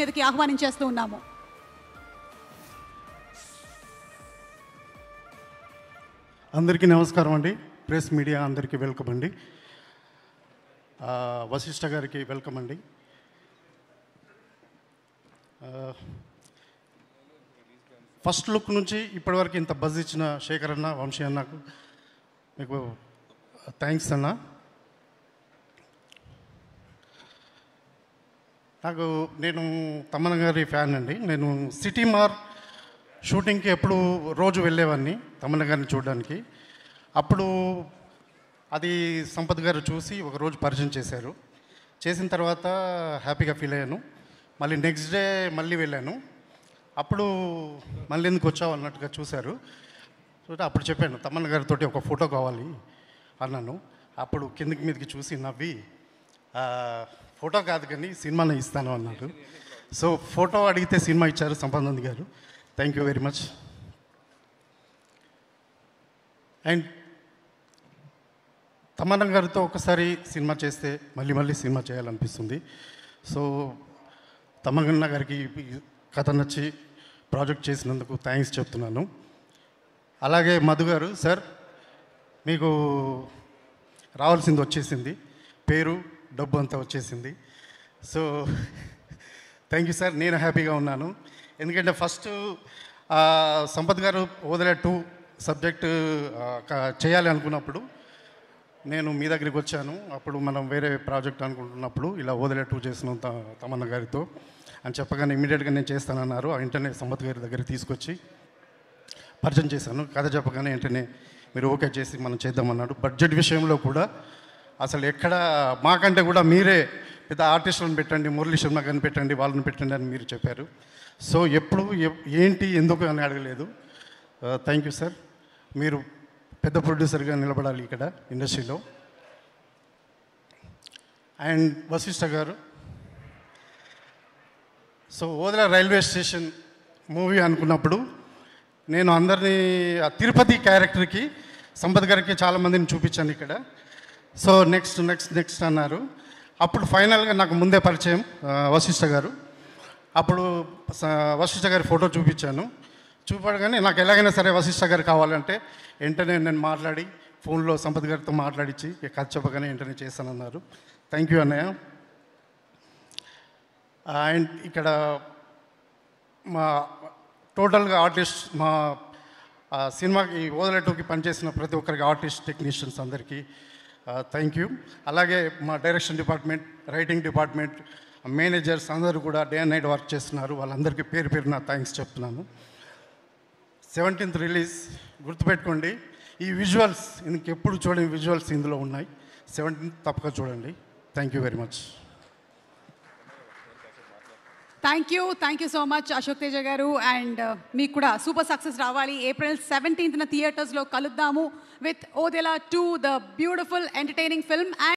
మీదకి ఆహ్వానించేస్తూ ఉన్నాము. అందరికీ నమస్కారం అండి. ప్రెస్ మీడియా అందరికీ వెల్కమ్ అండి. వశిష్ఠ గారికి వెల్కమ్ అండి. ఫస్ట్ లుక్ నుంచి ఇప్పటివరకు ఇంత బజ్ ఇచ్చిన శేఖర్ అన్న, వంశీ అన్నకు మీకు థ్యాంక్స్ అన్న. నేను తమన్ గారి ఫ్యాన్ అండి. నేను సిటీ మార్ షూటింగ్కి ఎప్పుడు రోజు వెళ్ళేవాడిని తమన్ గారిని చూడడానికి. అప్పుడు అది సంపత్ గారు చూసి ఒకరోజు పరిచయం చేశారు. చేసిన తర్వాత హ్యాపీగా ఫీల్ అయ్యాను. మళ్ళీ నెక్స్ట్ డే మళ్ళీ వెళ్ళాను. అప్పుడు మళ్ళీ ఎందుకు వచ్చావు అన్నట్టుగా చూశారు. అప్పుడు చెప్పాను తమన్ గారితో ఒక ఫోటో కావాలి అన్నాను. అప్పుడు కిందికి మీదకి చూసి నవ్వి ఫోటో కాదు కానీ సినిమానే ఇస్తాను అన్నారు. సో ఫోటో అడిగితే సినిమా ఇచ్చారు సంపత్ గారు. Thank you very much. And Tamannaah గారితో ఒకసారి సినిమా చేస్తే మళ్ళీ మళ్ళీ సినిమా చేయాలనిపిస్తుంది. సో తమన్నా గారికి కథ నచ్చి ప్రాజెక్ట్ చేసినందుకు థ్యాంక్స్ చెప్తున్నాను. అలాగే మధు గారు, సార్ మీకు రావాల్సింది వచ్చేసింది, పేరు డబ్బు అంతా వచ్చేసింది. So thank you sir. నేను హ్యాపీగా ఉన్నాను. ఎందుకంటే ఫస్ట్ సంపత్ గారు ఓదెలా 2 సబ్జెక్టు చేయాలి అనుకున్నప్పుడు నేను మీ దగ్గరికి వచ్చాను. అప్పుడు మనం వేరే ప్రాజెక్ట్ అనుకుంటున్నప్పుడు ఇలా ఓదెలా 2 చేసినాం తమన్నా గారితో అని చెప్పగానే ఇమీడియట్గా నేను చేస్తానన్నారు. వెంటనే సంపత్ గారి దగ్గర తీసుకొచ్చి పరిచయం చేశాను. కథ చెప్పగానే వెంటనే మీరు ఓకే చేసి మనం చేద్దామన్నాడు. బడ్జెట్ విషయంలో కూడా అసలు ఎక్కడ మాకంటే కూడా మీరే పెద్ద ఆర్టిస్టులను పెట్టండి, మురళీ శర్మ గారిని పెట్టండి, వాళ్ళని పెట్టండి అని మీరు చెప్పారు. సో ఎప్పుడు ఏంటి ఎందుకు అని అడగలేదు. Thank you sir. మీరు పెద్ద ప్రొడ్యూసర్గా నిలబడాలి ఇక్కడ ఇండస్ట్రీలో. అండ్ వశిష్ఠ గారు, so Odela railway station movie అనుకున్నప్పుడు నేను అందరినీ తిరుపతి క్యారెక్టర్కి సంపత్ గారికి చాలామందిని చూపించాను ఇక్కడ. సో నెక్స్ట్ అన్నారు. అప్పుడు ఫైనల్గా నాకు ముందే పరిచయం వశిష్ఠ గారు. అప్పుడు వశిష్ఠ గారి ఫోటో చూపించాను. చూపడగానే నాకు ఎలాగైనా సరే వశిష్ఠ గారు కావాలంటే వెంటనే నేను మాట్లాడి ఫోన్లో సంపత్ గారితో మాట్లాడించి కథ చెప్పగానే వెంటనే చేస్తానన్నారు. థ్యాంక్ యూ అన్నయ్య. అండ్ ఇక్కడ మా టోటల్గా ఆర్టిస్ట్, మా సినిమాకి ఓదెలా 2కి పనిచేసిన ప్రతి ఒక్కరికి ఆర్టిస్ట్, టెక్నీషియన్స్ అందరికీ థ్యాంక్ యూ. అలాగే మా direction department, writing department, managers అందరూ కూడా డే అండ్ నైట్ వర్క్ చేస్తున్నారు. వాళ్ళందరికీ పేరు పేరున థ్యాంక్స్ చెప్తున్నాను. 17th రిలీజ్ గుర్తుపెట్టుకోండి. ఈ విజువల్స్ ఇంకెప్పుడు చూడని విజువల్స్ ఇందులో ఉన్నాయి. 17th తప్పక చూడండి. Thank you very much. Thank you so much Ashok Teja గారు. అండ్ మీకు కూడా సూపర్ సక్సెస్ రావాలి. April 17th థియేటర్స్లో కలుద్దాము with Odela 2, the beautiful entertaining film.